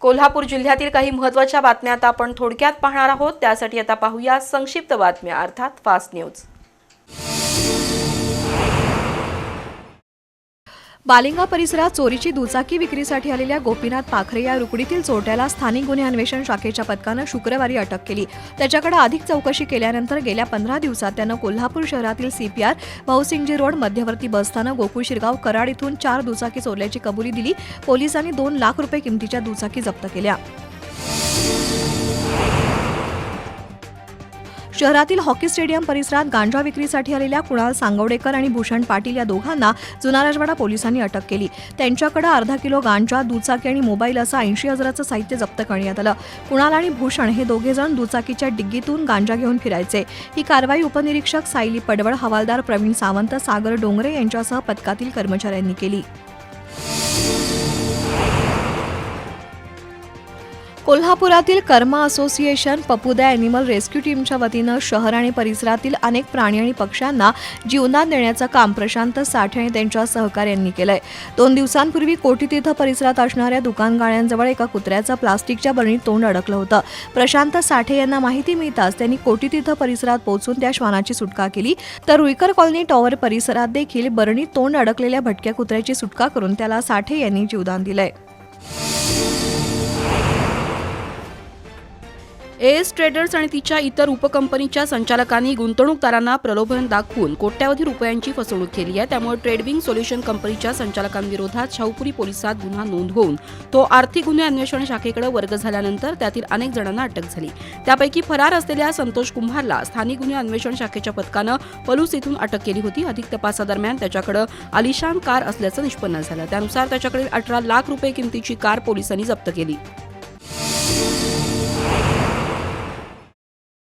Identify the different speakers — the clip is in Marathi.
Speaker 1: कोल्हापूर जिल्ह्यातील काही महत्त्वाच्या बातम्या आता आपण थोडक्यात पाहणार आहोत। त्यासाठी आता पाहूया संक्षिप्त बातम्या अर्थात फास्ट न्यूज।
Speaker 2: बालिंगा परिसरात चोरीची दुचाकी विक्रीसाठी आलेल्या गोपीनाथ पाखरे या रुकडीतील चोरट्याला स्थानिक गुन्हे अन्वेषण शाखेच्या पथकानं शुक्रवारी अटक केली। त्याच्याकडे अधिक चौकशी केल्यानंतर गेल्या 15 दिवसात त्यानं कोल्हापूर शहरातील CPR भाऊसिंगजी रोड मध्यवर्ती बसस्थानक गोकुळ शिरगाव कराड इथून 4 दुचाकी चोरल्याची कबुली दिली। पोलिसांनी 2 लाख रुपये किमतीच्या दुचाकी जप्त केल्या। शहरातील हॉकी स्टेडियम परिसरात गांजा विक्रीसाठी आलेल्या कुणाल सांगवडेकर आणि भूषण पाटील या दोघांना जुना राजवाडा पोलिसांनी अटक केली। त्यांच्याकडे अर्धा किलो गांजा, दुचाकी आणि मोबाईल असं 80,000चं साहित्य जप्त करण्यात आलं। कुणाल आणि भूषण हे दोघेजण दुचाकीच्या डिग्गीतून गांजा घेऊन फिरायचे। ही कारवाई उपनिरीक्षक सायली पडवळ, हवालदार प्रवीण सावंत, सागर डोंगरे यांच्यासह पथकातील कर्मचाऱ्यांनी केली। कोल्हापुरातील कर्मा असोसिएशन पपुदा ॲनिमल रेस्क्यू टीमच्या वतीनं शहर आणि परिसरातील अनेक प्राणी आणि पक्ष्यांना जीवदान देण्याचं काम प्रशांत साठे आणि त्यांच्या सहकाऱ्यांनी केलंय। 2 दिवसांपूर्वी कोटीतीर्थ परिसरात असणाऱ्या दुकान गाळ्यांजवळ एका कुत्र्याचं प्लास्टिकच्या बरणीत तोंड अडकलं होतं। प्रशांत साठे यांना माहिती मिळताच त्यांनी कोटीतीर्थ परिसरात पोहोचून त्या श्वानाची सुटका केली। तर रुईकर कॉलनी टॉवर परिसरात देखील बरणीत तोंड अडकलेल्या भटक्या कुत्र्याची सुटका करून त्याला साठे यांनी जीवदान दिलंय।
Speaker 1: एस ट्रेडर्स आणि तिच्या इतर उपकंपनीच्या संचालकांनी गुंतवणूकदारांना प्रलोभन दाखवून कोट्यावधी रुपयांची फसवणूक केली आहे। त्यामुळे ट्रेडविंग सोल्युशन कंपनीच्या संचालकांविरोधात शाहूपुरी पोलिसात गुन्हा नोंद होऊन तो आर्थिक गुन्हे अन्वेषण शाखेकडे वर्ग झाल्यानंतर त्यातील अनेक जणांना अटक झाली। त्यापैकी फरार असलेल्या संतोष कुंभारला स्थानिक गुन्हे अन्वेषण शाखेच्या पथकानं पलूस इथून अटक केली होती। अधिक तपासादरम्यान त्याच्याकडे आलिशान कार असल्याचं निष्पन्न झालं। त्यानुसार त्याच्याकडील 18 लाख रुपये किमतीची कार पोलिसांनी जप्त केली।